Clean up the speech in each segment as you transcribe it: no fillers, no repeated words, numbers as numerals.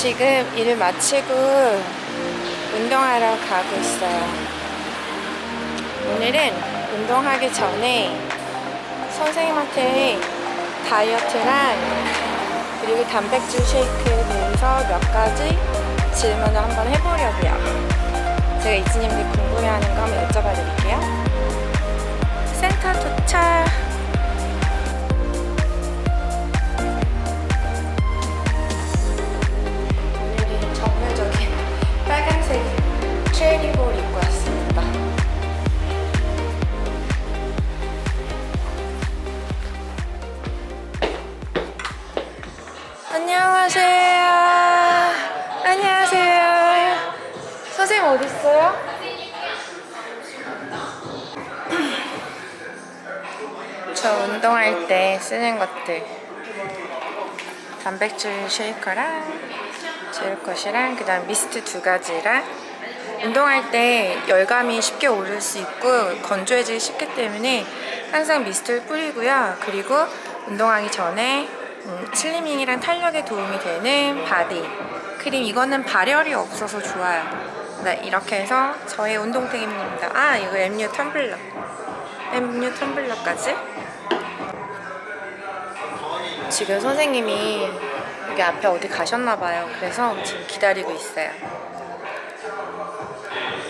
지금 일을 마치고 운동하러 가고 있어요. 오늘은 운동하기 전에 선생님한테 다이어트랑 그리고 단백질 쉐이크에 대해서 몇 가지 질문을 한번 해보려고요. 제가 이지님들 궁금해하는 거 한번 여쭤봐 드릴게요. 센터 도착. 오늘은 정열적인 빨간색 트레이닝복을 입고 왔습니다. 안녕하세요. 안녕하세요. 선생님 어디 있어요? 저 운동할 때 쓰는 것들, 단백질 쉐이커랑 제일컷이랑 그다음 미스트 2가지랑, 운동할 때 열감이 쉽게 오를 수 있고 건조해지기 쉽기 때문에 항상 미스트를 뿌리고요. 그리고 운동하기 전에 슬리밍이랑 탄력에 도움이 되는 바디 크림, 이거는 발열이 없어서 좋아요. 네, 이렇게 해서 저의 운동템입니다. 아, 이거 MU 텀블러까지. 지금 선생님이 여기 앞에 어디 가셨나봐요. 그래서 지금 기다리고 있어요.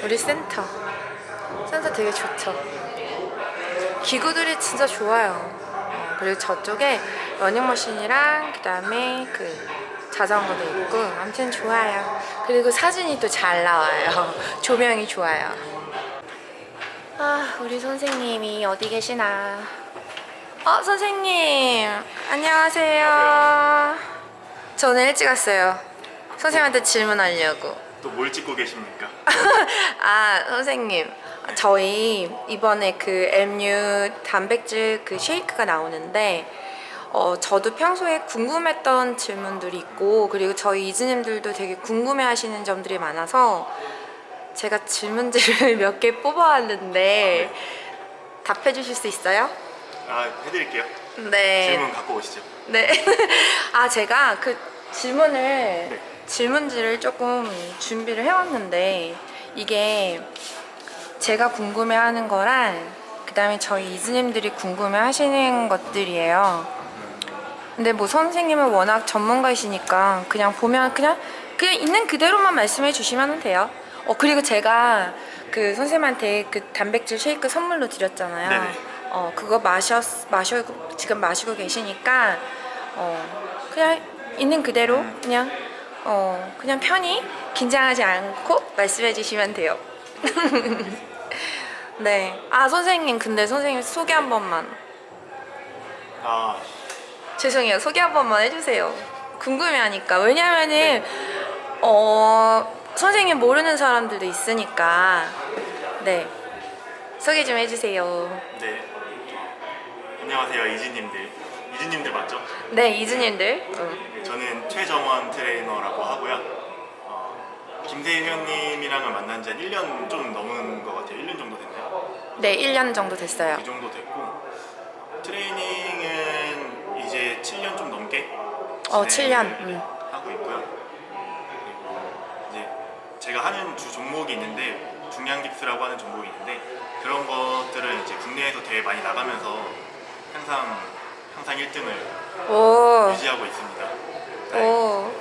우리 센터 되게 좋죠. 기구들이 진짜 좋아요. 그리고 저쪽에 러닝머신이랑 그 다음에 그 자전거도 있고, 아무튼 좋아요. 그리고 사진이 또 잘 나와요. 조명이 좋아요. 아, 우리 선생님이 어디 계시나. 선생님 안녕하세요. 저는 일찍 왔어요. 선생님한테 질문하려고. 또 뭘 찍고 계십니까? 아, 선생님, 저희 이번에 그 MU 단백질 그 쉐이크가 나오는데 저도 평소에 궁금했던 질문들이 있고, 그리고 저희 이즈님들도 되게 궁금해하시는 점들이 많아서 제가 질문들을 몇 개 뽑아왔는데 답해 주실 수 있어요? 아, 해드릴게요. 네. 질문 갖고 오시죠. 네. 아, 제가 그 질문지를 조금 준비를 해왔는데, 이게 제가 궁금해하는 거랑 그 다음에 저희 이즈님들이 궁금해하시는 것들이에요. 근데 뭐 선생님은 워낙 전문가이시니까 그냥 보면 그냥 있는 그대로만 말씀해 주시면 돼요. 그리고 제가 그 선생님한테 그 단백질 쉐이크 선물로 드렸잖아요. 네네. 그거 지금 마시고 계시니까 그냥 있는 그대로 그냥 편히 긴장하지 않고 말씀해 주시면 돼요. 네. 아, 선생님, 근데 선생님 소개 한 번만. 아, 죄송해요. 소개 한 번만 해주세요. 궁금해하니까. 왜냐면은 선생님 모르는 사람들도 있으니까. 네. 소개 좀 해주세요. 네. 안녕하세요, 이지님들 맞죠? 네, 이즈님들. 네, 저는 최정원 트레이너라고 하고요. 김세현님이랑은 만난 지 한 1년 좀 넘은 것 같아요. 1년 정도 됐나요? 네, 1년 정도 됐어요. 그 정도 됐고, 트레이닝은 이제 7년 좀 넘게 7년. 하고 있고요. 그리고 이제 제가 하는 주 종목이 있는데, 중량깁스라고 하는 종목이 있는데, 그런 것들을 이제 국내에서 대회 많이 나가면서 항상 1등을 오. 유지하고 있습니다. 네. 오.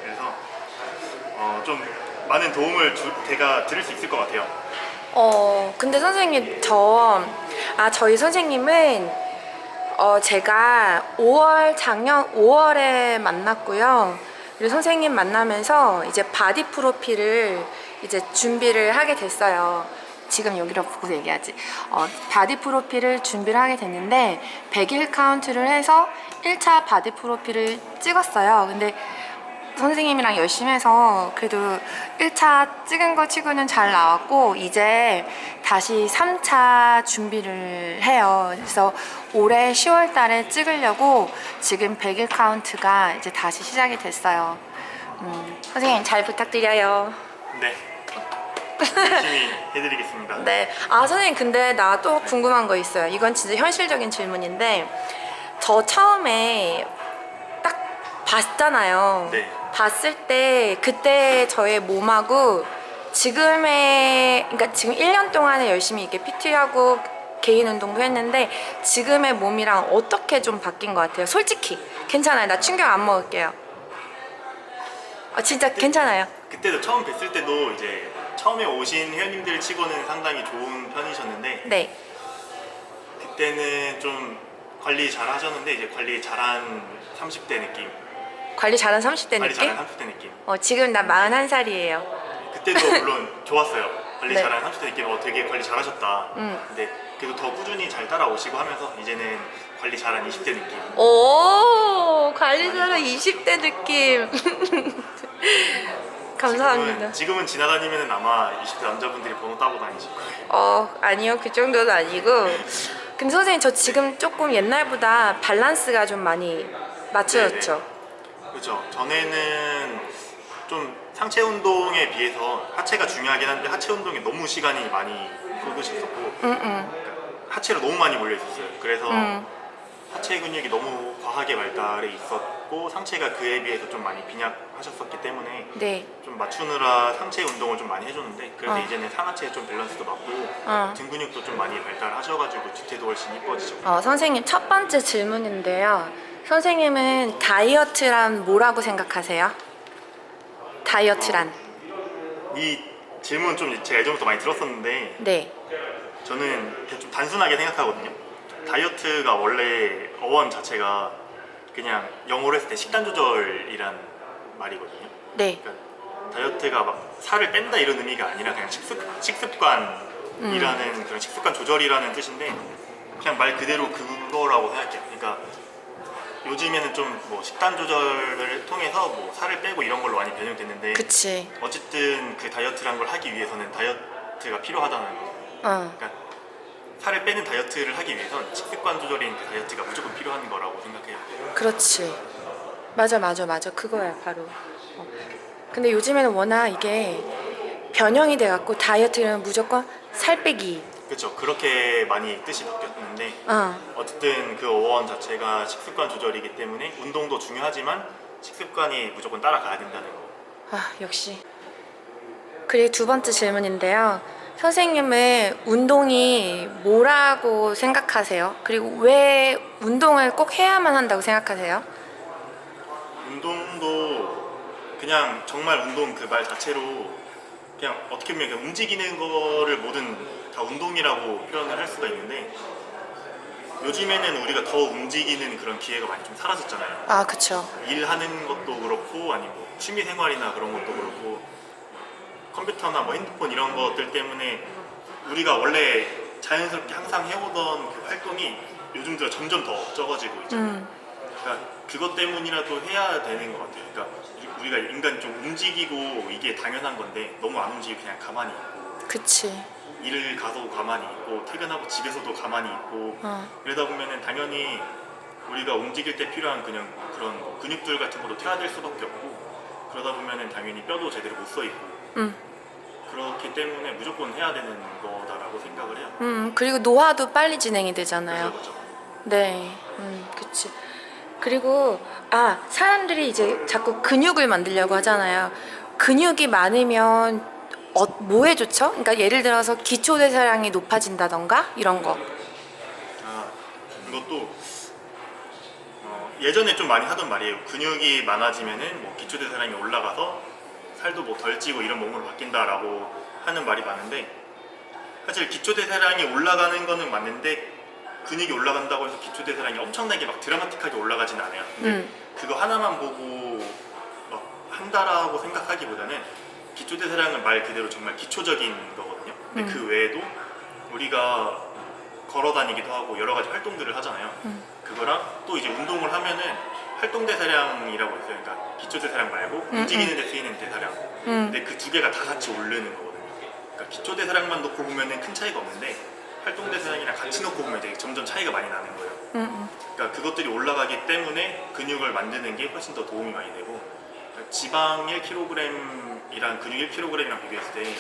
그래서 좀 많은 도움을 제가 드릴 수 있을 것 같아요. 근데 선생님, 저희 선생님은 제가 작년 5월에 만났고요. 그리고 선생님 만나면서 이제 바디 프로필을 이제 준비를 하게 됐어요. 지금 여기로 보고 얘기하지. 바디 프로필을 준비를 하게 됐는데 100일 카운트를 해서 1차 바디 프로필을 찍었어요. 근데 선생님이랑 열심히 해서 그래도 1차 찍은 거 치고는 잘 나왔고, 이제 다시 3차 준비를 해요. 그래서 올해 10월 달에 찍으려고 지금 100일 카운트가 이제 다시 시작이 됐어요. 선생님 잘 부탁드려요. 네. 열심히 해드리겠습니다. 네. 아, 선생님, 근데 나 또 궁금한 거 있어요. 이건 진짜 현실적인 질문인데, 저 처음에 딱 봤잖아요. 네. 봤을 때 그때 저의 몸하고 지금의, 그러니까 지금 1년 동안에 열심히 이렇게 PT하고 개인 운동도 했는데 지금의 몸이랑 어떻게 좀 바뀐 것 같아요? 솔직히 괜찮아요. 나 충격 안 먹을게요. 진짜 괜찮아요. 그때도 처음 뵀을 때도 이제 처음에 오신 회원님들 치고는 상당히 좋은 편이셨는데 네. 그때는 좀 관리 잘 하셨는데 이제 관리 잘한 30대 느낌. 관리 잘한 30대 관리 느낌? 잘한 30대 느낌. 지금 나 41살이에요. 그때도 물론 좋았어요. 관리 네. 잘한 30대 느낌. 되게 관리 잘하셨다. 근데 그래도 더 꾸준히 잘 따라오시고 하면서 이제는 관리 잘한 20대 느낌. 오, 관리 잘한 20대 느낌. 감사합니다. 지금은 지나다니면 아마 20대 남자분들이 번호 따고 다니실 거예요. 아니요. 그 정도는 아니고. 근데 선생님, 저 지금 조금 옛날보다 밸런스가 좀 많이 맞춰졌죠? 그렇죠. 전에는 좀 상체 운동에 비해서 하체가 중요하긴 한데 하체 운동에 너무 시간이 많이 쏟으셨었고 그러니까 하체로 너무 많이 몰려 있었어요. 그래서 하체 근육이 너무 과하게 발달해 있었고 상체가 그에 비해서 좀 많이 빈약하셨었기 때문에 네. 좀 맞추느라 상체 운동을 좀 많이 해줬는데 그래서 이제는 상하체 좀 밸런스도 맞고 등 근육도 좀 많이 발달하셔가지고 뒤태도 훨씬 이뻐지죠. 선생님, 첫 번째 질문인데요. 선생님은 다이어트란 뭐라고 생각하세요? 다이어트란. 이 질문 좀 제가 예전부터 많이 들었었는데 네. 저는 좀 단순하게 생각하거든요. 다이어트가 원래 어원 자체가 그냥 영어로 했을 때 식단 조절이란 말이거든요. 네. 그러니까 다이어트가 막 살을 뺀다 이런 의미가 아니라 그냥 식습관이라는 그런 식습관 조절이라는 뜻인데 그냥 말 그대로 그거라고 생각해요. 그러니까 요즘에는 좀 뭐 식단 조절을 통해서 뭐 살을 빼고 이런 걸로 많이 변형됐는데 그치. 어쨌든 그 다이어트란 걸 하기 위해서는 다이어트가 필요하다는 거. 그러니까 살을 빼는 다이어트를 하기 위해선 식습관 조절인 그 다이어트가 무조건 필요한 거라고 생각해요. 그렇지. 맞아. 그거야, 바로. 근데 요즘에는 워낙 이게 변형이 돼갖고 다이어트는 무조건 살 빼기. 그렇죠. 그렇게 많이 뜻이 바뀌었는데 어쨌든 그 어원 자체가 식습관 조절이기 때문에 운동도 중요하지만 식습관이 무조건 따라가야 된다는 거. 역시. 그리고 두 번째 질문인데요. 선생님은 운동이 뭐라고 생각하세요? 그리고 왜 운동을 꼭 해야만 한다고 생각하세요? 운동도 그냥 정말 운동 그 말 자체로 그냥 어떻게 보면 그냥 움직이는 거를 뭐든 다 운동이라고 표현을 할 수가 있는데 요즘에는 우리가 더 움직이는 그런 기회가 많이 좀 사라졌잖아요. 그쵸. 일하는 것도 그렇고 아니면 뭐 취미 생활이나 그런 것도 그렇고 컴퓨터나 뭐 핸드폰 이런 것들 때문에 우리가 원래 자연스럽게 항상 해오던 그 활동이 요즘 들어 점점 더 적어지고 있잖아요. 그러니까 그것 때문이라도 해야 되는 것 같아요. 그러니까 우리가 인간 좀 움직이고 이게 당연한 건데 너무 안 움직이고 그냥 가만히 있고 그치. 일을 가도 가만히 있고 퇴근하고 집에서도 가만히 있고 이러다 보면은 당연히 우리가 움직일 때 필요한 그냥 그런 근육들 같은 것도 퇴화될 수밖에 없고 그러다 보면은 당연히 뼈도 제대로 못 써 있고 그렇기 때문에 무조건 해야 되는 거다라고 생각을 해요. 그리고 노화도 빨리 진행이 되잖아요. 그렇죠. 네. 그치. 그리고 사람들이 이제 자꾸 근육을 만들려고 하잖아요. 근육이 많으면 뭐에 좋죠? 그러니까 예를 들어서 기초대사량이 높아진다던가 이런 거. 이것도 예전에 좀 많이 하던 말이에요. 근육이 많아지면은 뭐 기초대사량이 올라가서 살도 뭐 덜 찌고 이런 몸으로 바뀐다라고 하는 말이 많은데 사실 기초대사량이 올라가는 거는 맞는데 근육이 올라간다고 해서 기초대사량이 엄청나게 막 드라마틱하게 올라가진 않아요. 근데 그거 하나만 보고 막 한다라고 생각하기보다는 기초대사량은 말 그대로 정말 기초적인 거거든요. 근데 그 외에도 우리가 걸어다니기도 하고 여러 가지 활동들을 하잖아요. 그거랑 또 이제 운동을 하면은 활동대사량이라고 있어요. 그러니까 기초대사량 말고 움직이는 데 쓰이는 대사량. 근데 그 두 개가 다 같이 오르는 거거든요. 그러니까 기초대사량만 놓고 보면은 큰 차이가 없는데 활동대사량이랑 같이 놓고 보면 이제 점점 차이가 많이 나는 거예요. 그러니까 그것들이 올라가기 때문에 근육을 만드는 게 훨씬 더 도움이 많이 되고 그러니까 지방 1kg이랑 근육 1kg이랑 비교했을 때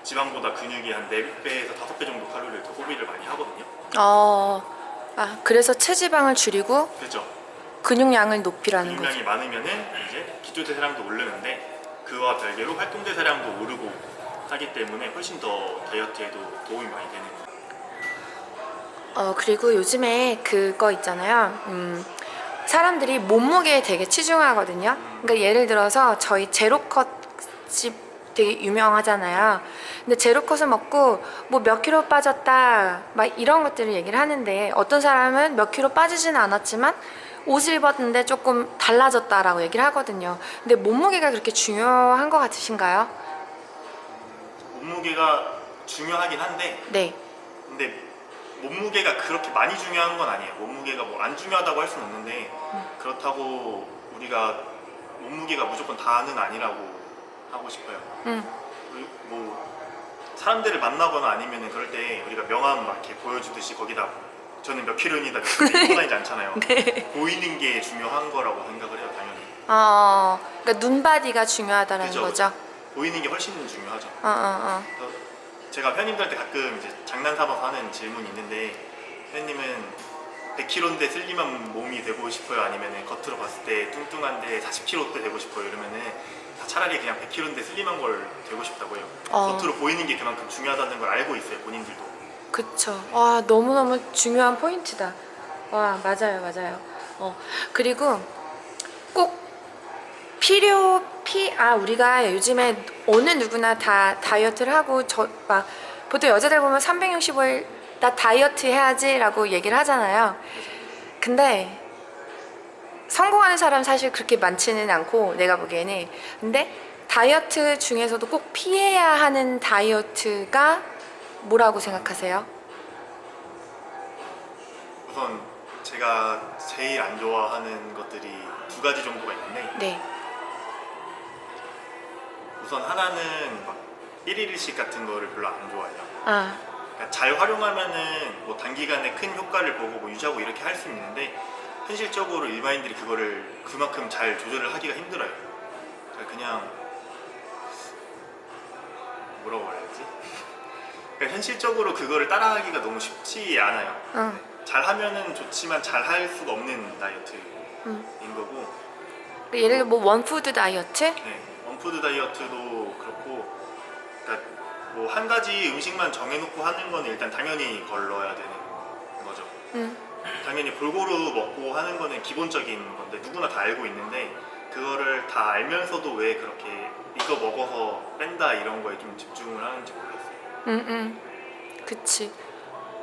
지방보다 근육이 한 4배에서 5배 정도 칼로리를 더 소비를 많이 하거든요. 그래서 체지방을 줄이고 그렇죠. 근육량을 높이라는 거죠. 근육량이 많으면은 이제 기초대사량도 오르는데 그와 별개로 활동대사량도 오르고 하기 때문에 훨씬 더 다이어트에도 도움이 많이 되는 거예요. 그리고 요즘에 그거 있잖아요. 사람들이 몸무게에 되게 치중하거든요. 그러니까 예를 들어서 저희 제로컷집 되게 유명하잖아요. 근데 제로컷을 먹고 뭐 몇 킬로 빠졌다 막 이런 것들을 얘기를 하는데 어떤 사람은 몇 킬로 빠지지는 않았지만 옷을 입었는데 조금 달라졌다라고 얘기를 하거든요. 근데 몸무게가 그렇게 중요한 것 같으신가요? 몸무게가 중요하긴 한데 네. 근데 몸무게가 그렇게 많이 중요한 건 아니에요. 몸무게가 뭐 안 중요하다고 할 수는 없는데 그렇다고 우리가 몸무게가 무조건 다는 아니라고 하고 싶어요. 뭐 사람들을 만나거나 아니면은 그럴 때 우리가 명함 막 이렇게 보여주듯이 거기다 저는 몇 킬로입니다 몇 킬로 입고 다니지 않잖아요. 네. 보이는 게 중요한 거라고 생각을 해요, 당연히. 그러니까 눈바디가 중요하다라는 그죠, 거죠. 보이는 게 훨씬 중요하죠. 어. 그래서 제가 회원님들한테 가끔 이제 장난 삼아서 하는 질문이 있는데 회원님은 100kg인데 슬림한 몸이 되고 싶어요? 아니면 겉으로 봤을 때 뚱뚱한데 40kg 되고 싶어요? 이러면은 다 차라리 그냥 100kg인데 슬림한 걸 되고 싶다고 해요. 겉으로 보이는 게 그만큼 중요하다는 걸 알고 있어요, 본인들도. 그쵸. 와, 너무너무 중요한 포인트다. 와, 맞아요. 그리고 꼭 우리가 요즘에 어느 누구나 다 다이어트를 하고, 보통 여자들 보면 365일 나 다이어트 해야지라고 얘기를 하잖아요. 근데 성공하는 사람 사실 그렇게 많지는 않고, 내가 보기에는. 근데 다이어트 중에서도 꼭 피해야 하는 다이어트가 뭐라고 생각하세요? 우선 제가 제일 안 좋아하는 것들이 두 가지 정도가 있는데 네. 우선 하나는 막 1일 1식 같은 거를 별로 안 좋아해요. 그러니까 잘 활용하면은 뭐 단기간에 큰 효과를 보고 뭐 유지하고 이렇게 할 수 있는데 현실적으로 일반인들이 그거를 그만큼 잘 조절을 하기가 힘들어요. 그냥 뭐라고 말해야지? 그러니까 현실적으로 그거를 따라하기가 너무 쉽지 않아요. 잘 하면은 좋지만 잘 할 수가 없는 다이어트인 거고. 예를 들어 뭐 원푸드 다이어트? 네, 원푸드 다이어트도 그렇고, 그러니까 뭐 한 가지 음식만 정해놓고 하는 건 일단 당연히 걸러야 되는 거죠. 당연히 골고루 먹고 하는 거는 기본적인 건데 누구나 다 알고 있는데 그거를 다 알면서도 왜 그렇게 이거 먹어서 뺀다 이런 거에 좀 집중을 하는지 모르겠어요. 그치.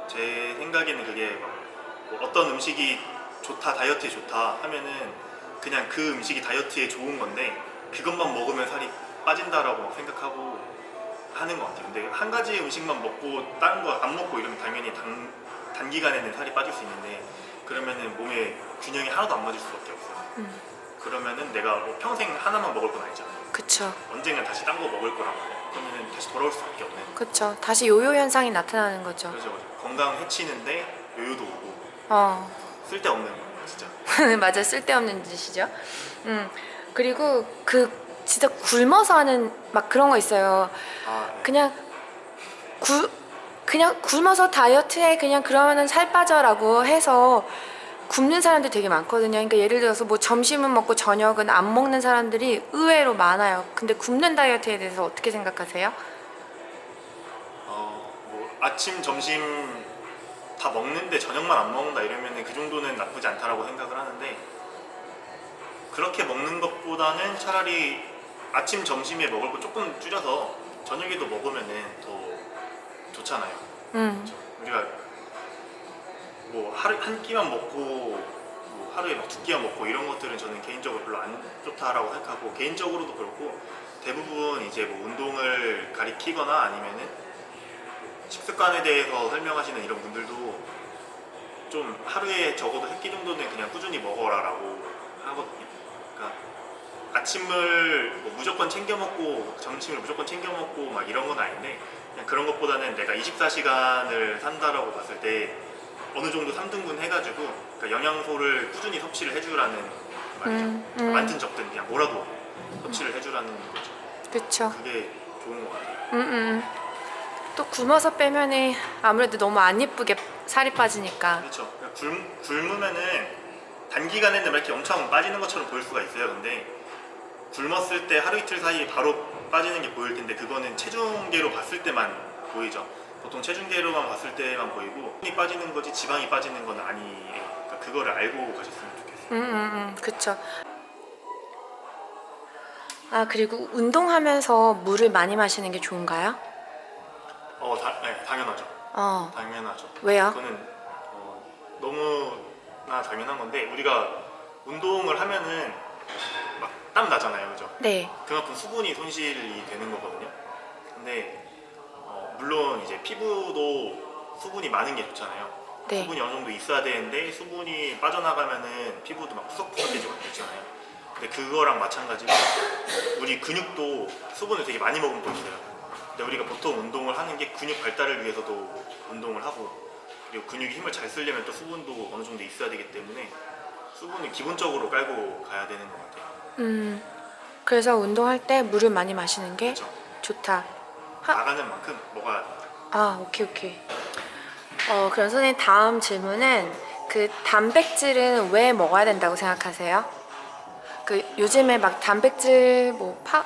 제 생각에는 그게 뭐 어떤 음식이 좋다, 다이어트에 좋다 하면은 그냥 그 음식이 다이어트에 좋은 건데 그것만 먹으면 살이 빠진다라고 막 생각하고 하는 것 같아요. 근데 한 가지 음식만 먹고 다른 거 안 먹고 이러면 당연히 단기간에는 살이 빠질 수 있는데 그러면은 몸에 균형이 하나도 안 맞을 수밖에 없어요. 그러면은 내가 뭐 평생 하나만 먹을 건 아니잖아요. 그쵸. 언젠간 다시 딴 거 먹을 거란 말이에요. 그러면은 다시 돌아올 수밖에 없는. 그쵸. 다시 요요 현상이 나타나는 거죠. 그렇죠. 건강 해치는데 요요도 오고 쓸데없는 거예요, 진짜. 맞아, 쓸데없는 짓이죠. 그리고 진짜 굶어서 하는 막 그런 거 있어요. 네. 그냥 굶어서 다이어트해 그냥 그러면은 살 빠져라고 해서 굶는 사람들 되게 많거든요. 그러니까 예를 들어서 뭐 점심은 먹고 저녁은 안 먹는 사람들이 의외로 많아요. 근데 굶는 다이어트에 대해서 어떻게 생각하세요? 뭐 아침, 점심 다 먹는데 저녁만 안 먹는다 이러면은 그 정도는 나쁘지 않다라고 생각을 하는데 그렇게 먹는 것보다는 차라리 아침, 점심에 먹을 거 조금 줄여서 저녁에도 먹으면은 더 좋잖아요. 그렇죠? 우리가 뭐 하루 한 끼만 먹고 뭐 하루에 막 두 끼만 먹고 이런 것들은 저는 개인적으로 별로 안 좋다라고 생각하고 개인적으로도 그렇고 대부분 이제 뭐 운동을 가리키거나 아니면은 식습관에 대해서 설명하시는 이런 분들도 좀 하루에 적어도 3끼 정도는 그냥 꾸준히 먹어라라고 하거든요. 그러니까 아침을 뭐 무조건 챙겨 먹고 점심을 무조건 챙겨 먹고 막 이런 건 아닌데 그냥 그런 것보다는 내가 24시간을 산다라고 봤을 때 어느 정도 3등분 해가지고 그러니까 영양소를 꾸준히 섭취를 해주라는 말이죠. 많든 적든 그냥 뭐라도 섭취를 해주라는 거죠. 그쵸. 그게 좋은 것 같아요. 또 굶어서 빼면은 아무래도 너무 안 예쁘게 살이 빠지니까. 그렇죠. 굶으면은 단기간에는 이렇게 엄청 빠지는 것처럼 보일 수가 있어요. 근데 굶었을 때 하루 이틀 사이에 바로 빠지는 게 보일 텐데 그거는 체중계로 봤을 때만 보이죠. 보통 체중계로만 봤을 때만 보이고 힘이 빠지는 거지 지방이 빠지는 건 아니에요. 그러니까 그거를 알고 가셨으면 좋겠어요. 그쵸. 아, 그리고 운동하면서 물을 많이 마시는 게 좋은가요? 네, 당연하죠. 당연하죠. 왜요? 그거는 너무나 당연한 건데 우리가 운동을 하면은 막 땀 나잖아요, 그죠? 네. 그만큼 수분이 손실이 되는 거거든요. 근데 물론 이제 피부도 수분이 많은 게 좋잖아요. 네. 수분이 어느 정도 있어야 되는데 수분이 빠져나가면은 피부도 막 푸석푸석해지고 그렇잖아요. 근데 그거랑 마찬가지로 우리 근육도 수분을 되게 많이 머금고 있어요. 근데 우리가 보통 운동을 하는 게 근육 발달을 위해서도 운동을 하고 그리고 근육이 힘을 잘 쓰려면 또 수분도 어느 정도 있어야 되기 때문에 수분은 기본적으로 깔고 가야 되는 것 같아요. 그래서 운동할 때 물을 많이 마시는 게 그렇죠. 좋다. 나가는 만큼 먹어야 돼요. 아, 오케이. 그럼 선생님 다음 질문은 그 단백질은 왜 먹어야 된다고 생각하세요? 그 요즘에 막 단백질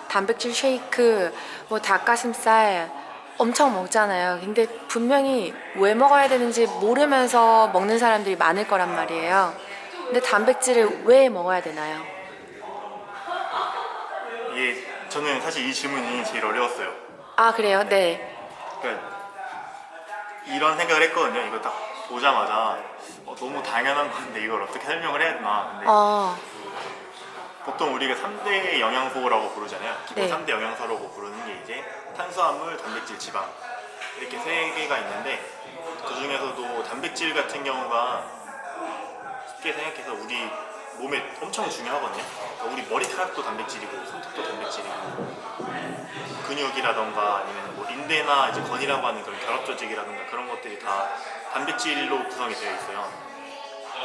단백질 쉐이크 닭가슴살 엄청 먹잖아요. 근데 분명히 왜 먹어야 되는지 모르면서 먹는 사람들이 많을 거란 말이에요. 근데 단백질을 왜 먹어야 되나요? 이게 저는 사실 이 질문이 제일 어려웠어요. 아, 그래요? 네. 그러니까 이런 생각을 했거든요. 이거 딱 보자마자 너무 당연한 건데 이걸 어떻게 설명을 해야 되나. 근데 보통 우리가 3대 영양소라고 부르잖아요. 기본 네. 3대 영양소라고 부르는 게 이제 탄수화물, 단백질, 지방 이렇게 세 개가 있는데 그 중에서도 단백질 같은 경우가 쉽게 생각해서 우리 몸에 엄청 중요하거든요. 그러니까 우리 머리카락도 단백질이고 손톱도 단백질이고 근육이라던가 아니면 뭐 인대나 이제 건이라고 하는 그런 결합 조직이라던가 그런 것들이 다 단백질로 구성이 되어 있어요.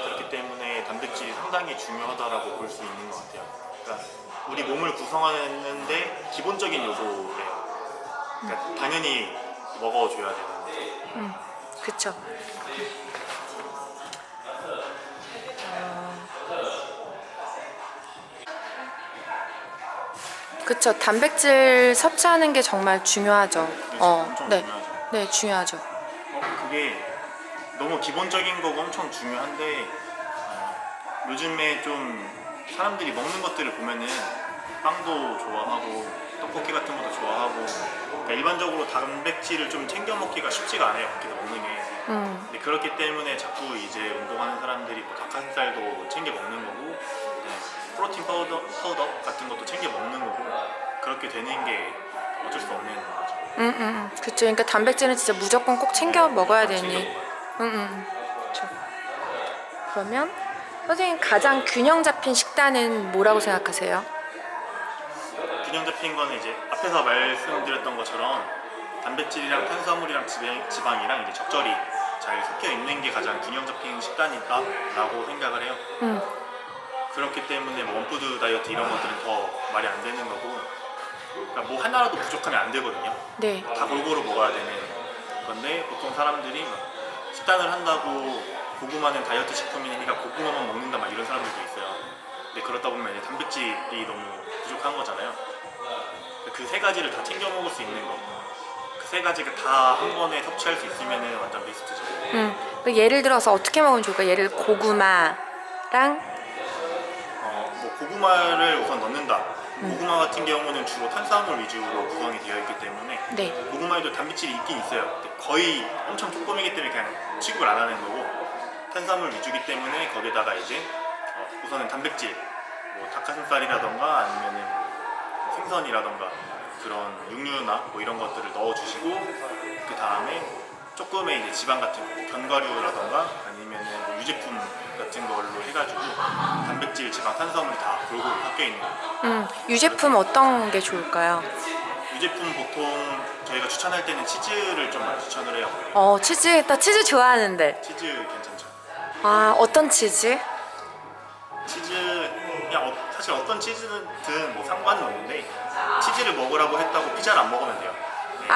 그렇기 때문에 단백질이 상당히 중요하다라고 볼 수 있는 것 같아요. 그러니까 우리 몸을 구성하는데 기본적인 요소예요. 그러니까 당연히 먹어줘야 되는 거죠. 그쵸. 그쵸. 단백질 섭취하는 게 정말 중요하죠. 엄청 네. 중요하죠. 네, 중요하죠. 그게 너무 기본적인 거고 엄청 중요한데 요즘에 좀 사람들이 먹는 것들을 보면은 빵도 좋아하고 떡볶이 같은 것도 좋아하고 그러니까 일반적으로 단백질을 좀 챙겨 먹기가 쉽지가 않아요. 밖에서 먹는 게. 근데 그렇기 때문에 자꾸 이제 운동하는 사람들이 뭐 닭가슴살도 챙겨 먹는 거고 프로틴 파우더 같은 것도 챙겨 먹는 거고 그렇게 되는 게 어쩔 수 없는 거죠. 그쵸. 그러니까 단백질은 진짜 무조건 꼭 챙겨 먹어야 챙겨 되니. 먹어요. 그쵸. 그러면 선생님 가장 균형 잡힌 식단은 뭐라고 생각하세요? 균형 잡힌 거는 이제 앞에서 말씀드렸던 것처럼 단백질이랑 탄수화물이랑 지방이랑 이제 적절히 잘 섞여 있는 게 가장 균형 잡힌 식단이다라고 생각을 해요. 그렇기 때문에 뭐 원푸드 다이어트 이런 것들은 더 말이 안 되는 거고 그러니까 뭐 하나라도 부족하면 안 되거든요. 네. 다 골고루 먹어야 되는 건데 보통 사람들이 식단을 한다고 고구마는 다이어트 식품이니까 고구마만 먹는다 막 이런 사람들도 있어요. 근데 그렇다 보면 이제 단백질이 너무 부족한 거잖아요. 그 세 가지를 다 챙겨 먹을 수 있는 거, 그 세 가지가 다 한 번에 섭취할 수 있으면 완전 베스트죠. 예를 들어서 어떻게 먹으면 좋을까요? 예를 들어 고구마랑 뭐 고구마를 우선 넣는다. 고구마 같은 경우는 주로 탄수화물 위주로 구성이 되어 있기 때문에 네. 고구마에도 단백질이 있긴 있어요. 근데 거의 엄청 조금이기 때문에 그냥 취급을 안 하는 거고 탄수화물 위주기 때문에 거기다가 이제 우선은 단백질, 뭐 닭가슴살이라던가 아니면은 생선이라던가 그런 육류나 뭐 이런 것들을 넣어주시고 그 다음에 조금의 이제 지방 같은 거, 견과류라던가 아니면은 뭐 유제품 같은 걸로 해가지고 단백질, 지방, 탄수화물이 다 골고루 섞여 있는 거예요. 유제품 어떤 게 좋을까요? 유제품 보통 저희가 추천할 때는 치즈를 좀 많이 추천을 해요. 나 치즈 좋아하는데. 치즈 괜찮죠? 아, 어떤 치즈? 치즈 그냥 사실 어떤 치즈든 뭐 상관은 없는데 치즈를 먹으라고 했다고 피자를 안 먹으면 돼요. 네.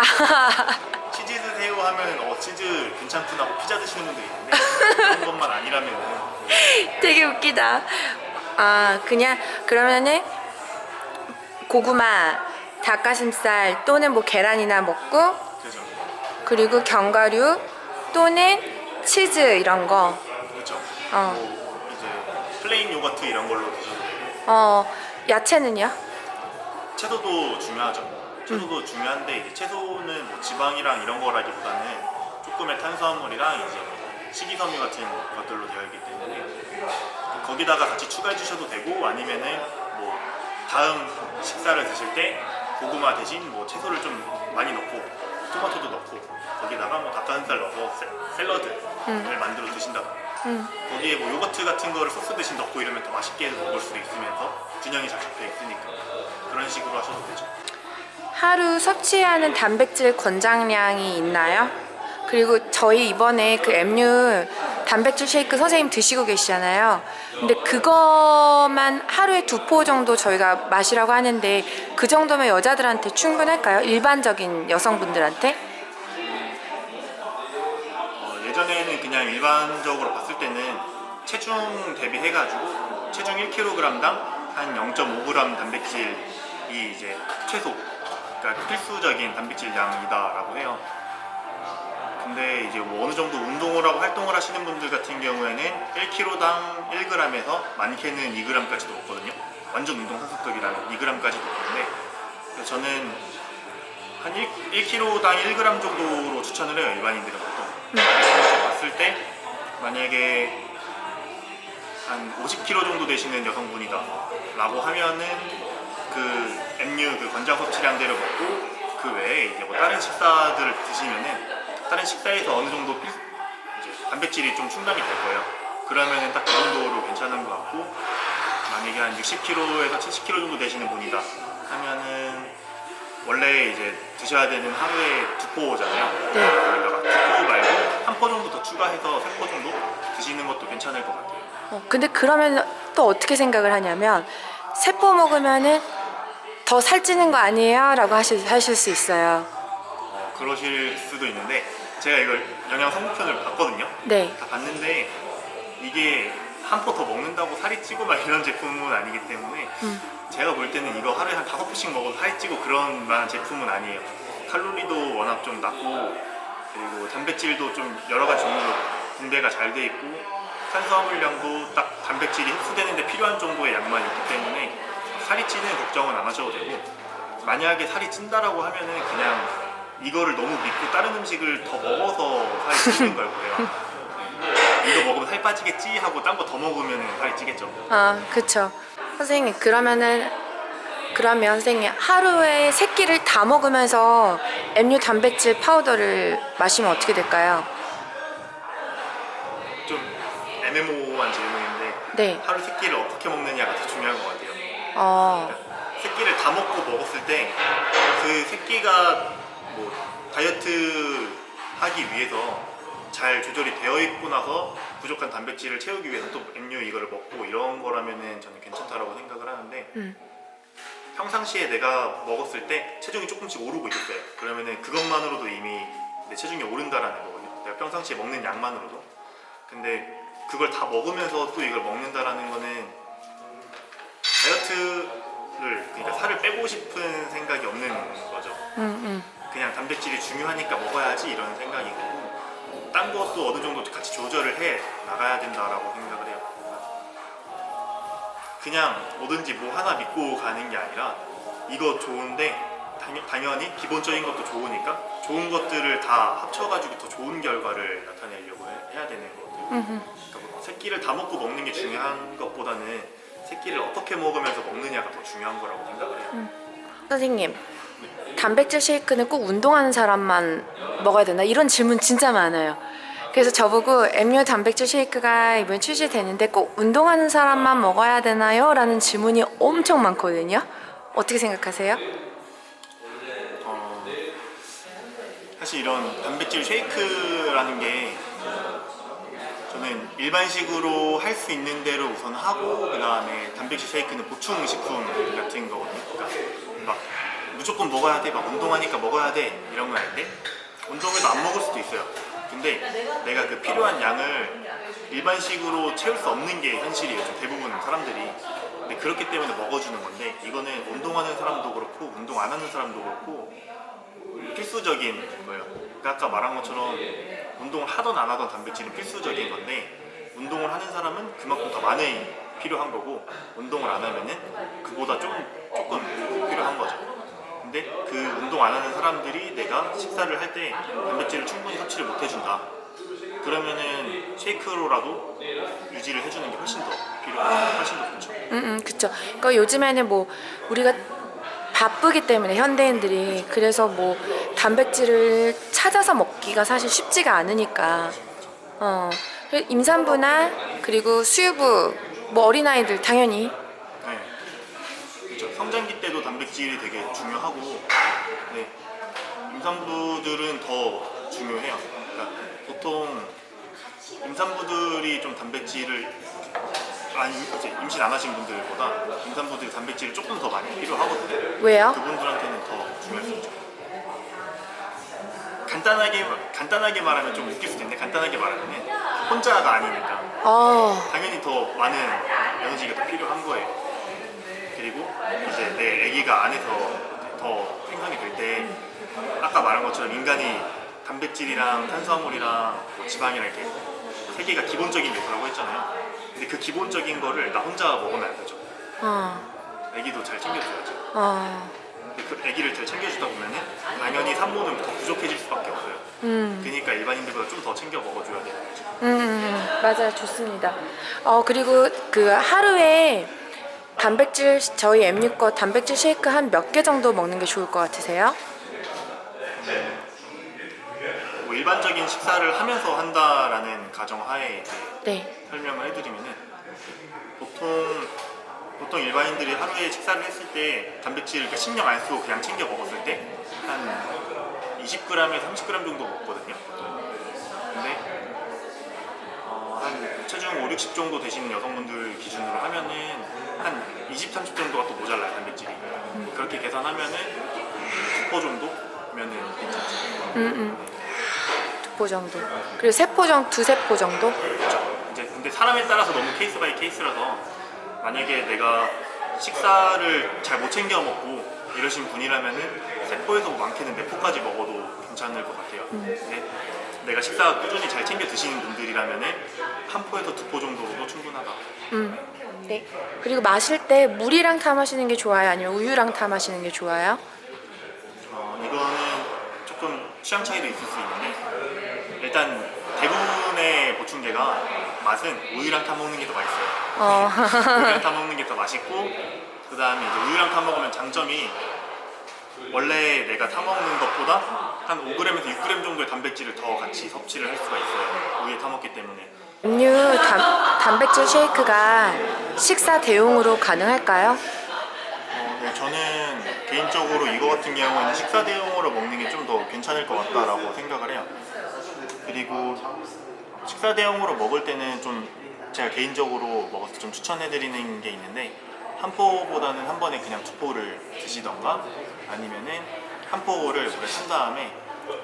치즈 드세요 하면 치즈 괜찮구나 하고 피자 드시는 분들이 있는데 그런 것만 아니라면은 되게 웃기다. 아, 그냥 그러면은 고구마, 닭가슴살 또는 뭐 계란이나 먹고, 그죠. 그리고 견과류 또는 치즈 이런 거. 그렇죠. 어. 뭐 이제 플레인 요거트 이런 걸로 드셔도 되고 야채는요? 채소도 중요하죠. 채소도 중요한데 이제 채소는 뭐 지방이랑 이런 거라기보다는 조금의 탄수화물이랑 이제 식이섬유 같은 것들로 되어 있기 때문에 거기다가 같이 추가해 주셔도 되고 아니면은 뭐 다음 식사를 드실 때 고구마 대신 뭐 채소를 좀 많이 넣고 토마토도 넣고 거기다가 뭐 닭가슴살 넣어서 샐러드를 만들어 드신다던가 거기에 뭐 요거트 같은 거를 소스 대신 넣고 이러면 더 맛있게 먹을 수도 있으면서 균형이 잘 잡혀 있으니까 그런 식으로 하셔도 되죠. 하루 섭취하는 단백질 권장량이 있나요? 그리고 저희 이번에 그 MU 단백질 쉐이크 선생님 드시고 계시잖아요. 근데 그거만 하루에 2포 정도 저희가 마시라고 하는데 그 정도면 여자들한테 충분할까요? 일반적인 여성분들한테? 예전에는 그냥 일반적으로 봤을 때는 체중 대비해가지고 체중 1kg당 한 0.5g 단백질이 이제 최소, 그러니까 필수적인 단백질 양이다라고 해요. 근데 이제 뭐 어느 정도 운동을 하고 활동을 하시는 분들 같은 경우에는 1kg당 1g에서 많게는 2g까지도 먹거든요. 완전 운동선수급이라면 2g까지도 먹는데 저는 한 1kg당 1g 정도로 추천을 해요. 일반인들은 보통. 봤을 때 만약에 한 50kg 정도 되시는 여성분이다 라고 하면은 그 MU 그 권장 섭취량대로 먹고 그 외에 이제 뭐 다른 식사들을 드시면은 다른 식사에서 어느 정도 이제 단백질이 좀 충당이 될 거예요. 그러면은 딱 그 정도로 괜찮은 것 같고 만약에 한 60kg에서 70kg 정도 되시는 분이다 하면은 원래 이제 드셔야 되는 하루에 2포잖아요. 네. 거기다가 2포 말고 한 포 정도 더 추가해서 3포 정도 드시는 것도 괜찮을 것 같아요. 근데 그러면 또 어떻게 생각을 하냐면 세포 먹으면은 더 살찌는 거 아니에요? 라고 하실 수 있어요. 그러실 수도 있는데 제가 이걸 영양 성분편을 봤거든요. 네. 다 봤는데 이게 한 포 더 먹는다고 살이 찌고 막 이런 제품은 아니기 때문에 제가 볼 때는 이거 하루에 한 5포씩 먹어도 살이 찌고 그런 만한 제품은 아니에요. 칼로리도 워낙 좀 낮고 그리고 단백질도 좀 여러 가지 종류로 분배가 잘 돼 있고 탄수화물량도 딱 단백질이 흡수되는데 필요한 정도의 양만 있기 때문에 살이 찌는 걱정은 안 하셔도 되고 만약에 살이 찐다라고 하면은 그냥 이거를 너무 믿고 다른 음식을 더 먹어서 살이 찌는 걸 거예요. 이거 먹으면 살 빠지겠지 하고 딴 거 더 먹으면 살이 찌겠죠. 아, 그쵸. 선생님, 그러면 선생님 하루에 3끼를 다 먹으면서 MU 단백질 파우더를 마시면 어떻게 될까요? 좀 애매모호한 질문인데 네. 하루 3끼를 어떻게 먹느냐가 더 중요한 것 같아요. 어, 3끼를 다 먹고 먹었을 때 그 3끼가 뭐 다이어트 하기 위해서 잘 조절이 되어 있고 나서 부족한 단백질을 채우기 위해서 또 MU 이거를 먹고 이런 거라면은 저는 괜찮다라고 생각을 하는데 평상시에 내가 먹었을 때 체중이 조금씩 오르고 있었어요. 그러면은 그것만으로도 이미 내 체중이 오른다라는 거거든요. 내가 평상시에 먹는 양만으로도. 근데 그걸 다 먹으면서 또 이걸 먹는다라는 거는 다이어트를, 그러니까 살을 빼고 싶은 생각이 없는 거죠. 그냥 단백질이 중요하니까 먹어야지 이런 생각이고 딴 것도 어느 정도 같이 조절을 해 나가야 된다라고 생각을 해요. 그냥 뭐든지 뭐 하나 믿고 가는 게 아니라 이거 좋은데 당연히 기본적인 것도 좋으니까 좋은 것들을 다 합쳐가지고 더 좋은 결과를 나타내려고 해야 되는 것 같아요. 그러니까 뭐 새끼를 다 먹고 먹는 게 중요한 것보다는 새끼를 어떻게 먹으면서 먹느냐가 더 중요한 거라고 생각을 해요. 선생님, 단백질 쉐이크는 꼭 운동하는 사람만 먹어야 되나? 이런 질문 진짜 많아요. 그래서 저보고 MU 단백질 쉐이크가 이번에 출시되는데 꼭 운동하는 사람만 먹어야 되나요? 라는 질문이 엄청 많거든요. 어떻게 생각하세요? 사실 이런 단백질 쉐이크라는 게 저는 일반식으로 할 수 있는 대로 우선 하고 그 다음에 단백질 쉐이크는 보충 식품 같은 거거든요. 그러니까 막 무조건 먹어야 돼, 막 운동하니까 먹어야 돼 이런 거 아닌데 운동에도 안 먹을 수도 있어요. 근데 내가 그 필요한 양을 일반식으로 채울 수 없는 게 현실이에요. 좀 대부분 사람들이. 근데 그렇기 때문에 먹어주는 건데 이거는 운동하는 사람도 그렇고 운동 안 하는 사람도 그렇고 필수적인 거예요. 그러니까 아까 말한 것처럼 운동을 하던 안 하던 단백질은 필수적인 건데 운동을 하는 사람은 그만큼 더 많이 필요한 거고 운동을 안 하면은 그보다 조금 필요한 거죠. 근데 그 운동 안 하는 사람들이 내가 식사를 할 때 단백질을 충분히 섭취를 못 해준다. 그러면은 쉐이크로라도 유지를 해주는 게 훨씬 더 필요하고 훨씬 더 좋죠. 그쵸. 그러니까 요즘에는 뭐 우리가 바쁘기 때문에 현대인들이 그래서 뭐 단백질을 찾아서 먹기가 사실 쉽지가 않으니까 임산부나 그리고 수유부 뭐 어린아이들 당연히 네. 그렇죠. 성장기 때도 단백질이 되게 중요하고 네. 임산부들은 더 중요해요. 그러니까 보통 임산부들이 좀 단백질을 이제 임신 안 하신 분들보다 임산부들이 단백질이 조금 더 많이 필요하거든요. 왜요? 그분들한테는 더 중요할 수 있죠. 간단하게 말하면 좀 웃길 수도 있는데 간단하게 말하면 혼자가 아니니까 당연히 더 많은 에너지가 더 필요한 거예요. 그리고 이제 내 아기가 안에서 더 생성이 될 때 아까 말한 것처럼 인간이 단백질이랑 탄수화물이랑 뭐 지방이랑 이렇게 세 개가 기본적인 요소라고 했잖아요. 근데 그 기본적인 거를 나 혼자 먹으면 안 되죠. 아기도 잘 챙겨줘야죠. 근데 그 아기를 잘 챙겨주다 보면은 당연히 산모는 더 부족해질 수밖에 없어요. 그러니까 일반인들보다 좀 더 챙겨 먹어줘야 되는 거죠. 맞아요. 좋습니다. 그리고 그 하루에 단백질 저희 M6거 단백질 쉐이크 한 몇 개 정도 먹는 게 좋을 것 같으세요? 뭐 일반적인 식사를 하면서 한다라는 가정하에 이제 네. 설명을 해드리면은 보통 일반인들이 하루에 식사를 했을 때 단백질 그러니까 신경 안 쓰고 그냥 챙겨 먹었을 때 한 20g에서 30g 정도 먹거든요. 근데 한 체중 5, 60 정도 되시는 여성분들 기준으로 하면은 한 20, 30 정도가 또 모자라요 단백질이. 그렇게 계산하면은 2포 정도면은 괜찮죠. 두포 정도. 그리고 두세 포 정도? 그렇죠. 이제 근데 사람에 따라서 너무 케이스 바이 케이스라서 만약에 내가 식사를 잘 못 챙겨 먹고 이러신 분이라면은 3포에서 많게는 4포까지 먹어도 괜찮을 것 같아요. 근데 내가 식사 꾸준히 잘 챙겨 드시는 분들이라면은 1포에서 2포 정도로도 충분하다. 네. 그리고 마실 때 물이랑 타 마시는 게 좋아요? 아니면 우유랑 타 마시는 게 좋아요? 이거는 조금 취향 차이도 있을 수 있는데 일단 대부분의 보충제가 맛은 우유랑 타 먹는 게 더 맛있어요. 우유랑 타 먹는 게 더 맛있고 그 다음에 이제 우유랑 타 먹으면 장점이 원래 내가 타 먹는 것보다 한 5g에서 6g 정도의 단백질을 더 같이 섭취를 할 수가 있어요. 우유에 타 먹기 때문에. 음료 단백질 쉐이크가 식사 대용으로 가능할까요? 네, 저는 개인적으로 이거 같은 경우에는 식사 대용으로 먹는 게 좀 더 괜찮을 것 같다라고 생각을 해요. 그리고 식사 대용으로 먹을 때는 좀 제가 개인적으로 먹어서 좀 추천해드리는 게 있는데 한 포보다는 한 번에 그냥 2포를 드시던가 아니면은 한 포를 오래 탄 다음에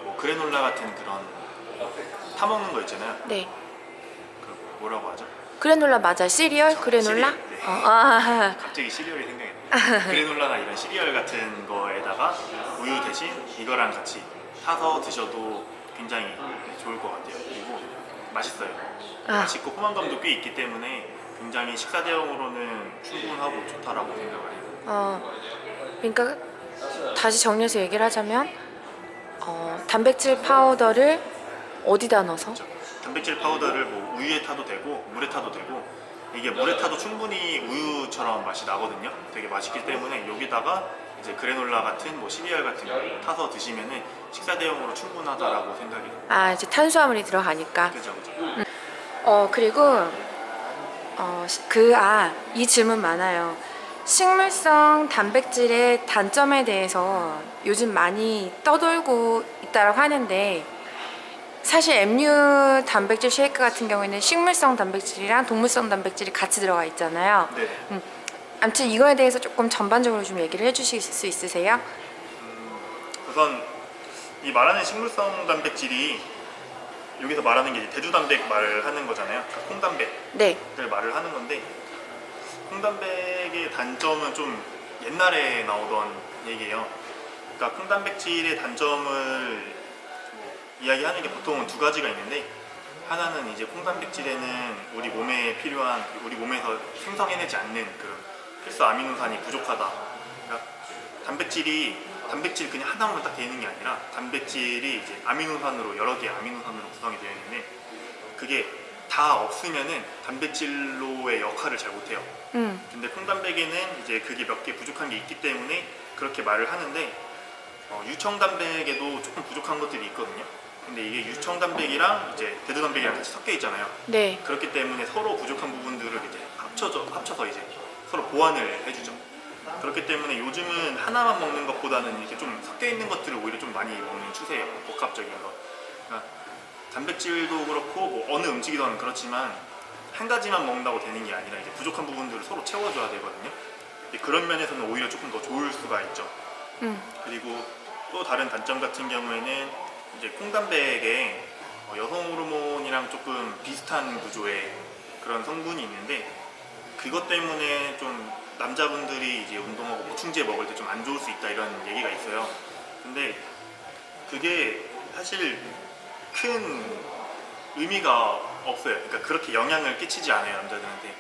뭐 그래놀라 같은 그런 타 먹는 거 있잖아요. 네. 그 뭐라고 하죠? 그래놀라 맞아요. 시리얼? 그래놀라? 시리얼, 네. 갑자기 시리얼이 생각이 나요. 그래놀라나 이런 시리얼 같은 거에다가 우유 대신 이거랑 같이 타서 드셔도 굉장히 좋을 것 같아요. 그리고 맛있어요. 맛있고 포만감도 꽤 있기 때문에 굉장히 식사 대용으로는 충분하고 좋다라고 생각을 해요. 그러니까 다시 정리해서 얘기를 하자면 단백질 파우더를 어디다 넣어서? 그렇죠. 단백질 파우더를 뭐 우유에 타도 되고 물에 타도 되고 이게 물에 타도 충분히 우유처럼 맛이 나거든요. 되게 맛있기 때문에 여기다가 이제 그래놀라 같은 뭐 시리얼 같은 거 타서 드시면은 식사 대용으로 충분하다라고 생각이 듭니다. 이제 탄수화물이 들어가니까. 그죠. 그리고 이 질문 많아요. 식물성 단백질의 단점에 대해서 요즘 많이 떠돌고 있다고 하는데 사실 MU 단백질 쉐이크 같은 경우에는 식물성 단백질이랑 동물성 단백질이 같이 들어가 있잖아요. 네. 아무튼 이거에 대해서 조금 전반적으로 좀 얘기를 해주실 수 있으세요? 우선 이 말하는 식물성 단백질이 여기서 말하는 게 이제 대두단백 말하는 거잖아요. 그러니까 콩단백을 네. 말을 하는 건데 콩단백의 단점은 좀 옛날에 나오던 얘기예요. 그러니까 콩단백질의 단점을 뭐 이야기하는 게 보통은 두 가지가 있는데 하나는 이제 콩단백질에는 우리 몸에 필요한 우리 몸에서 생성해내지 않는 그런 필수 아미노산이 부족하다. 그러니까 단백질 그냥 하나만 딱 되어 있는 게 아니라 단백질이 이제 아미노산으로 여러 개의 아미노산으로 구성이 되어 있는데 그게 다 없으면은 단백질로의 역할을 잘 못해요. 근데 콩단백에는 이제 그게 몇 개 부족한 게 있기 때문에 그렇게 말을 하는데 유청단백에도 조금 부족한 것들이 있거든요. 근데 이게 유청단백이랑 이제 대두단백이랑 같이 섞여 있잖아요. 네. 그렇기 때문에 서로 부족한 부분들을 이제 합쳐서 이제 서로 보완을 해주죠. 그렇기 때문에 요즘은 하나만 먹는 것보다는 이렇게 좀 섞여 있는 것들을 오히려 좀 많이 먹는 추세예요. 복합적인 거. 그러니까 단백질도 그렇고 뭐 어느 음식이든 그렇지만 한 가지만 먹는다고 되는 게 아니라 이제 부족한 부분들을 서로 채워줘야 되거든요. 그런 면에서는 오히려 조금 더 좋을 수가 있죠. 그리고 또 다른 단점 같은 경우에는 이제 콩단백에 여성 호르몬이랑 조금 비슷한 구조의 그런 성분이 있는데 그것 때문에 좀 남자분들이 이제 운동하고 보충제 먹을 때 좀 안 좋을 수 있다 이런 얘기가 있어요. 근데 그게 사실 큰 의미가 없어요. 그러니까 그렇게 영향을 끼치지 않아요, 남자들한테.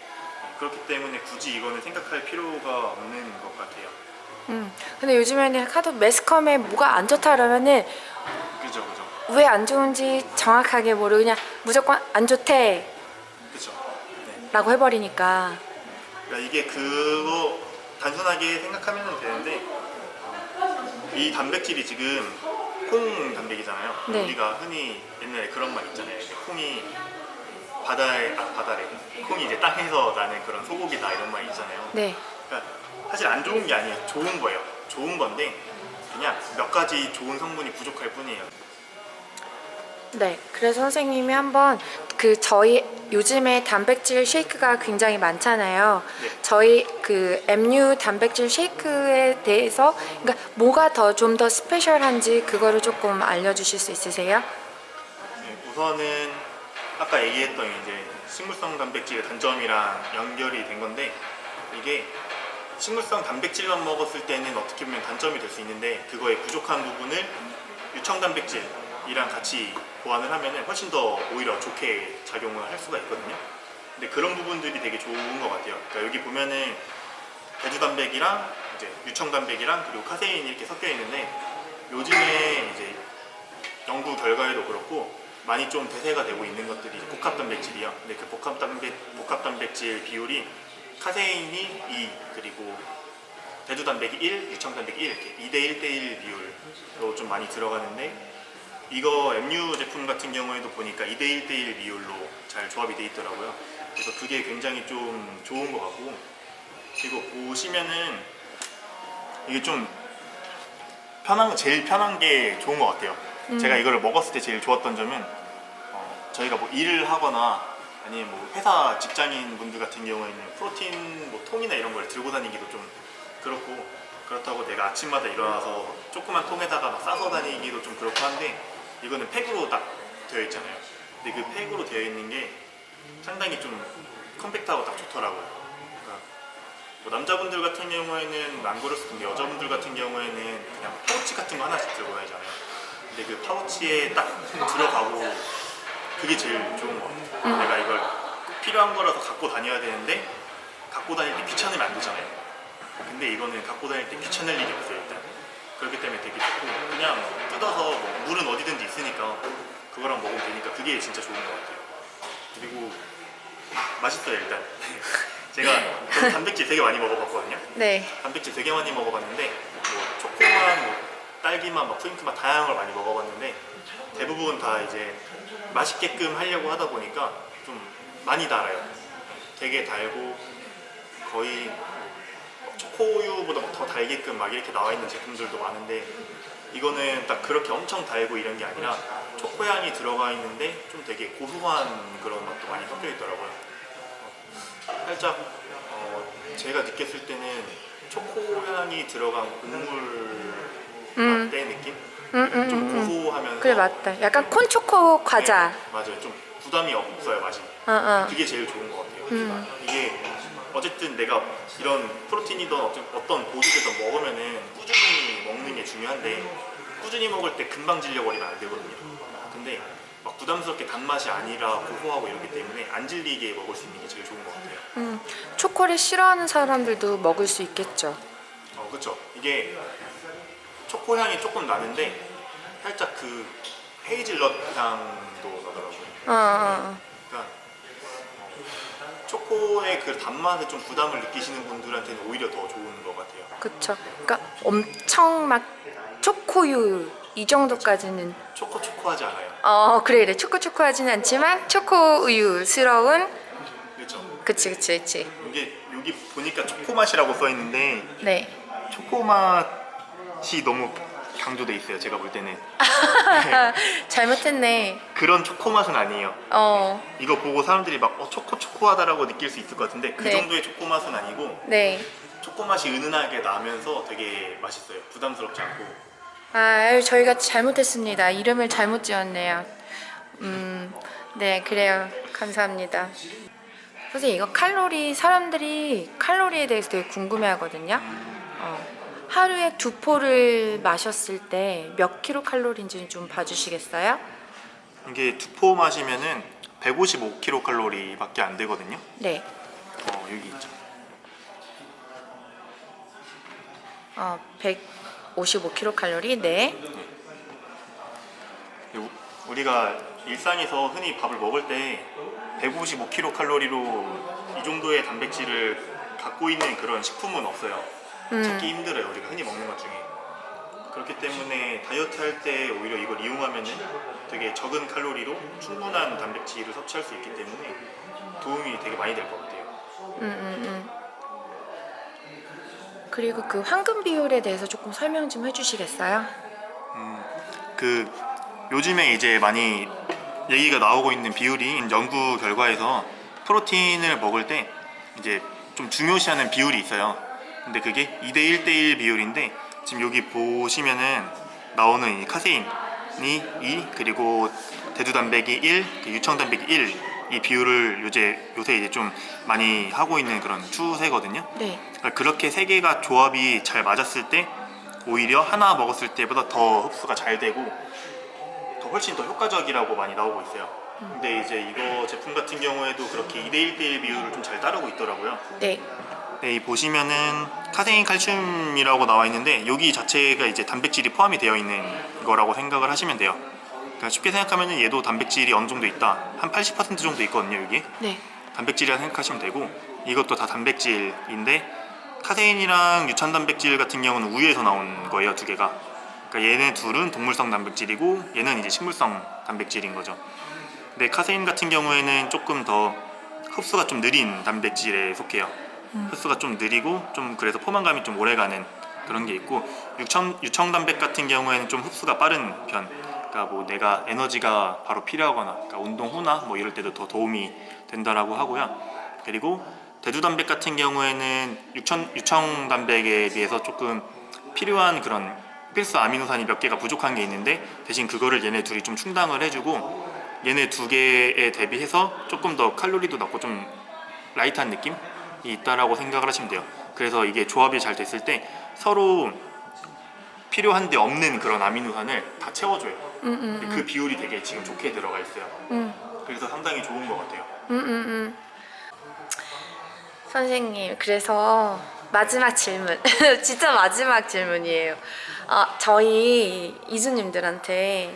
그렇기 때문에 굳이 이거는 생각할 필요가 없는 것 같아요. 근데 요즘에는 하도 매스컴에 뭐가 안 좋다 그러면은 그죠. 왜 안 좋은지 정확하게 모르고 그냥 무조건 안 좋대 그죠. 네. 라고 해버리니까. 그러니까 이게 그거 단순하게 생각하면 되는데 이 단백질이 지금 콩 단백이잖아요. 네. 우리가 흔히 옛날에 그런 말 있잖아요. 이제 콩이 바다래. 콩이 이제 땅에서 나는 그런 소고기다 이런 말 있잖아요. 네. 그러니까 사실 안 좋은 게 아니에요. 좋은 거예요. 좋은 건데 그냥 몇 가지 좋은 성분이 부족할 뿐이에요. 네. 그래서 선생님이 한번 저희 요즘에 단백질 쉐이크가 굉장히 많잖아요. 네. 저희 MU 단백질 쉐이크에 대해서 그러니까 뭐가 좀 더 스페셜한지 그거를 조금 알려주실 수 있으세요? 네, 우선은 아까 얘기했던 이제 식물성 단백질의 단점이랑 연결이 된 건데 이게 식물성 단백질만 먹었을 때는 어떻게 보면 단점이 될 수 있는데 그거의 부족한 부분을 유청 단백질이랑 같이 보완을 하면 훨씬 더 오히려 좋게 작용을 할 수가 있거든요. 근데 그런 부분들이 되게 좋은 것 같아요. 그러니까 여기 보면은 대두단백이랑 이제 유청단백이랑 그리고 카세인이 이렇게 섞여 있는데 요즘에 이제 연구 결과에도 그렇고 많이 좀 대세가 되고 있는 것들이 이제 복합단백질이요. 근데 그 복합단백질 비율이 카세인이 2 그리고 대두단백이 1, 유청단백이 1 이렇게 2대 1대1 비율로 좀 많이 들어가는데 이거 MU 제품 같은 경우에도 보니까 2대 1대1 비율로 잘 조합이 돼 있더라고요. 그래서 그게 굉장히 좀 좋은 것 같고 그리고 보시면은 이게 좀 제일 편한 게 좋은 것 같아요. 제가 이거를 먹었을 때 제일 좋았던 점은 저희가 뭐 일을 하거나 아니면 뭐 회사 직장인 분들 같은 경우에는 프로틴 뭐 통이나 이런 걸 들고 다니기도 좀 그렇고 그렇다고 내가 아침마다 일어나서 조그만 통에다가 막 싸서 다니기도 좀 그렇고 한데 이거는 팩으로 딱 되어 있잖아요. 근데 그 팩으로 되어 있는 게 상당히 좀 컴팩트하고 딱 좋더라고요. 그러니까 뭐 남자분들 같은 경우에는 안 그럴 수도 있는데 여자분들 같은 경우에는 그냥 파우치 같은 거 하나씩 들고 다니잖아요. 근데 그 파우치에 딱 들어가고 그게 제일 좋은 것 같아요. 내가 이걸 꼭 필요한 거라서 갖고 다녀야 되는데 갖고 다닐 때 귀찮으면 안 되잖아요. 근데 이거는 갖고 다닐 때 귀찮을 일이 없어요 일단. 그렇기 때문에 되게 좋고 그냥 뜯어서 뭐 물은 어디든지 있으니까 그거랑 먹으면 되니까 그게 진짜 좋은 것 같아요. 그리고 맛있어요 일단. 제가 단백질 되게 많이 먹어봤거든요. 네. 단백질 되게 많이 먹어봤는데 뭐 초코맛, 뭐 딸기맛, 막 프린트맛 다양한 걸 많이 먹어봤는데 대부분 다 이제 맛있게끔 하려고 하다 보니까 좀 많이 달아요. 되게 달고 거의 초코우유보다 더 달게끔 막 이렇게 나와 있는 제품들도 많은데 이거는 딱 그렇게 엄청 달고 이런 게 아니라 초코향이 들어가 있는데 좀 되게 고소한 그런 맛도 많이 섞여 있더라고요. 살짝 제가 느꼈을 때는 초코향이 들어간 곡물 라떼 느낌? 좀 고소하면서 그래 맞다. 약간 콘초코 과자. 네, 맞아요. 좀 부담이 없어요 맛이. 그게 제일 좋은 것 같아요. 이게 어쨌든 내가 이런 프로틴이든 어떤 보조제든 먹으면은 꾸준히 먹는 게 중요한데 꾸준히 먹을 때 금방 질려버리면 안 되거든요. 근데 막 부담스럽게 단맛이 아니라 고소하고 이러기 때문에 안 질리게 먹을 수 있는 게 제일 좋은 것 같아요. 초코를 싫어하는 사람들도 먹을 수 있겠죠. 그쵸. 이게 초코 향이 조금 나는데 살짝 그 헤이즐넛 향도 나더라고요. 그러니까 초코의 그 단맛에 좀 부담을 느끼시는 분들한테는 오히려 더 좋은 것 같아요. 그쵸. 그러니까 엄청 막 초코유 이 정도까지는 초코하지 않아요. 그래 초코하지는 않지만 초코우유스러운. 그렇죠. 그치. 이게 여기 보니까 초코 맛이라고 써 있는데 네. 초코 맛이 너무 강조돼 있어요. 제가 볼 때는 잘못했네. 그런 초코 맛은 아니에요. 이거 보고 사람들이 막 초코하다라고 느낄 수 있을 것 같은데 그 네. 정도의 초코 맛은 아니고 네. 초코 맛이 은은하게 나면서 되게 맛있어요. 부담스럽지 않고. 저희가 잘못했습니다. 이름을 잘못 지었네요. 네, 그래요. 감사합니다. 선생님, 이거 사람들이 칼로리에 대해서 되게 궁금해 하거든요. 하루에 2포를 마셨을 때 몇 킬로칼로리인지 좀 봐주시겠어요? 이게 2포 마시면은 155kcal 밖에 안 되거든요. 네. 여기 있죠. 155킬로칼로리, 네. 우리가 일상에서 흔히 밥을 먹을 때 155kcal로 이 정도의 단백질을 갖고 있는 그런 식품은 없어요. 찾기 힘들어요. 우리가 흔히 먹는 것 중에. 그렇기 때문에 다이어트 할 때 오히려 이걸 이용하면 되게 적은 칼로리로 충분한 단백질을 섭취할 수 있기 때문에 도움이 되게 많이 될 것 같아요. 그리고 그 황금 비율에 대해서 조금 설명 좀 해주시겠어요? 그 요즘에 이제 많이 얘기가 나오고 있는 비율이 연구 결과에서 프로틴을 먹을 때 이제 좀 중요시하는 비율이 있어요. 근데 그게 2대 1대1 비율인데 지금 여기 보시면은 나오는 이 카세인이 2 그리고 대두단백이 1, 유청단백이 1 이 비율을 요새 이제 좀 많이 하고 있는 그런 추세거든요. 네. 그러니까 그렇게 세 개가 조합이 잘 맞았을 때 오히려 하나 먹었을 때보다 더 흡수가 잘 되고 훨씬 더 효과적이라고 많이 나오고 있어요. 근데 이제 이거 제품 같은 경우에도 그렇게 2대 1대1 비율을 좀 잘 따르고 있더라고요. 네. 네, 이 보시면은 카세인, 칼슘이라고 나와 있는데 여기 자체가 이제 단백질이 포함이 되어 있는 거라고 생각을 하시면 돼요. 그러니까 쉽게 생각하면은 얘도 단백질이 어느 정도 있다. 한 80% 정도 있거든요, 여기. 네. 단백질이라 생각하시면 되고 이것도 다 단백질인데 카세인이랑 유찬 단백질 같은 경우는 우유에서 나온 거예요, 두 개가. 그러니까 얘네 둘은 동물성 단백질이고 얘는 이제 식물성 단백질인 거죠. 근데 카세인 같은 경우에는 조금 더 흡수가 좀 느린 단백질에 속해요. 흡수가 좀 느리고 좀 그래서 포만감이 좀 오래가는 그런 게 있고 유청 단백 같은 경우에는 좀 흡수가 빠른 편. 그러니까 뭐 내가 에너지가 바로 필요하거나 그러니까 운동 후나 뭐 이럴 때도 더 도움이 된다라고 하고요. 그리고 대두 단백 같은 경우에는 유청 단백에 비해서 조금 필요한 그런 필수 아미노산이 몇 개가 부족한 게 있는데 대신 그거를 얘네 둘이 좀 충당을 해주고 얘네 두 개에 대비해서 조금 더 칼로리도 낮고 좀 라이트한 느낌이 있다라고 생각을 하시면 돼요. 그래서 이게 조합이 잘 됐을 때 서로 필요한데 없는 그런 아미노산을 다 채워줘요. 그 비율이 되게 지금 좋게 들어가 있어요. 그래서 상당히 좋은 것 같아요. 선생님, 그래서 마지막 질문. 진짜 마지막 질문이에요. 저희 이수님들한테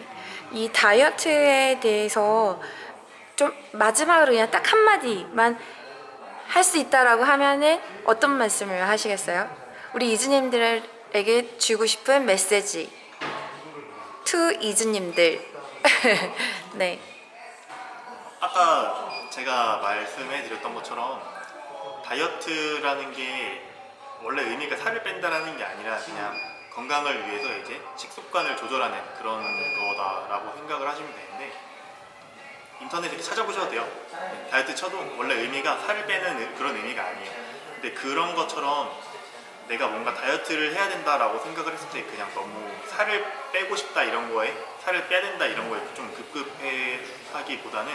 이 다이어트에 대해서 좀 마지막으로 그냥 딱 한마디만 할 수 있다라고 하면은 어떤 말씀을 하시겠어요? 우리 이주님들에게 주고 싶은 메시지 to 이주님들. 네. 아까 제가 말씀해 드렸던 것처럼 다이어트라는 게 원래 의미가 살을 뺀다라는 게 아니라 그냥 건강을 위해서 이제 식습관을 조절하는 그런 거다라고 생각을 하시면 되는데 인터넷에 찾아보셔도 돼요. 다이어트 쳐도 원래 의미가 살을 빼는 그런 의미가 아니에요. 근데 그런 것처럼 내가 뭔가 다이어트를 해야 된다라고 생각을 했을 때 그냥 너무 살을 빼고 싶다 이런 거에 살을 빼야 된다 이런 거에 좀 급급해 하기보다는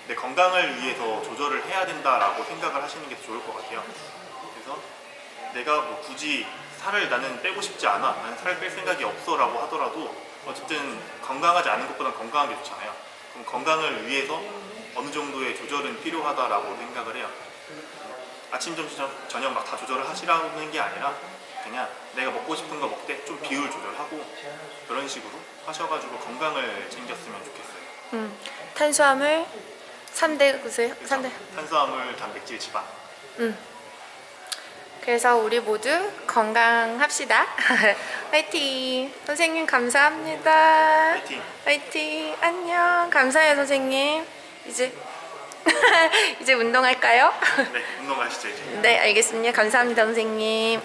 내 건강을 위해서 조절을 해야 된다라고 생각을 하시는 게 좋을 것 같아요. 그래서 내가 뭐 굳이 살을 나는 빼고 싶지 않아, 나는 살을 뺄 생각이 없어라고 하더라도 어쨌든 건강하지 않은 것보단 건강한 게 좋잖아요. 그럼 건강을 위해서 어느 정도의 조절은 필요하다라고 생각을 해요. 아침, 점심, 저녁 막 다 조절을 하시라는 게 아니라 그냥 내가 먹고 싶은 거 먹되 좀 비율 조절하고 그런 식으로 하셔가지고 건강을 챙겼으면 좋겠어요. 탄수화물 3대 구세요? 3대. 탄수화물, 단백질, 지방. 그래서 우리 모두 건강합시다. 화이팅. 선생님 감사합니다. 파이팅! 화이팅. 안녕. 감사해요 선생님. 이제 이제 운동할까요? 네, 운동하시죠 이제. 네, 알겠습니다. 감사합니다, 선생님.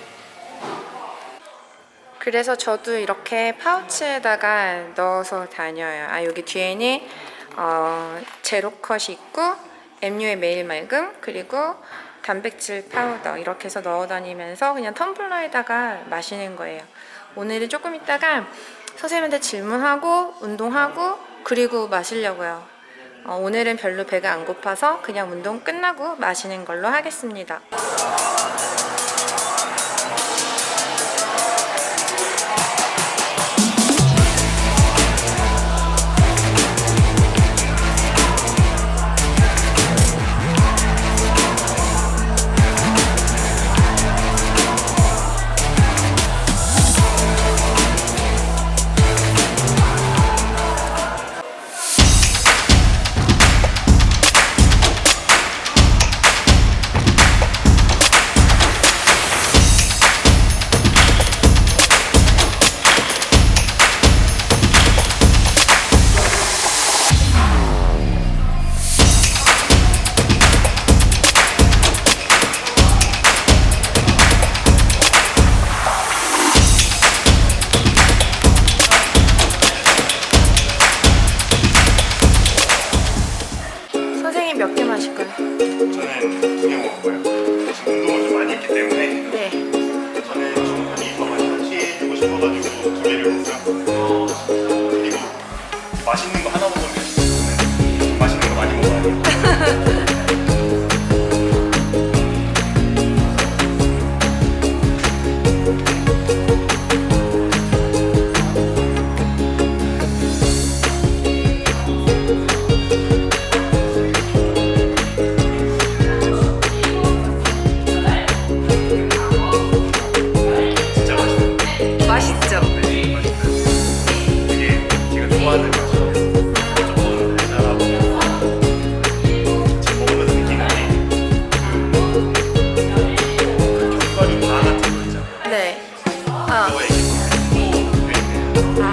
그래서 저도 이렇게 파우치에다가 넣어서 다녀요. 아, 여기 뒤에는 제로컷이 있고 MU의 매일 맑음 그리고 단백질 파우더 이렇게 해서 넣어 다니면서 그냥 텀블러에다가 마시는 거예요. 오늘은 조금 있다가 선생님한테 질문하고 운동하고 그리고 마시려고요. 오늘은 별로 배가 안 고파서 그냥 운동 끝나고 마시는 걸로 하겠습니다. 선생님 몇 개 마실 거예요? 저는 2개 먹을 거예요. 지금 운동을 좀 많이 했기 때문에 네. 저는 충분히 더 많이 섭취해주고 싶어가지고 2개를 먹고요. 그리고 맛있는 거 하나 먹으면 저는 맛있는 거 많이 먹어야 돼요. 진짜 맛있어요. 맛있죠? 네, 맛있어요. 되게 제가 좋아하는 맛이에요. 조금 달달하고 지금 먹으면서 느끼는 게그 견과류 바 같은 거 있잖아요. 네. 그거에 이렇게 또 있는 아,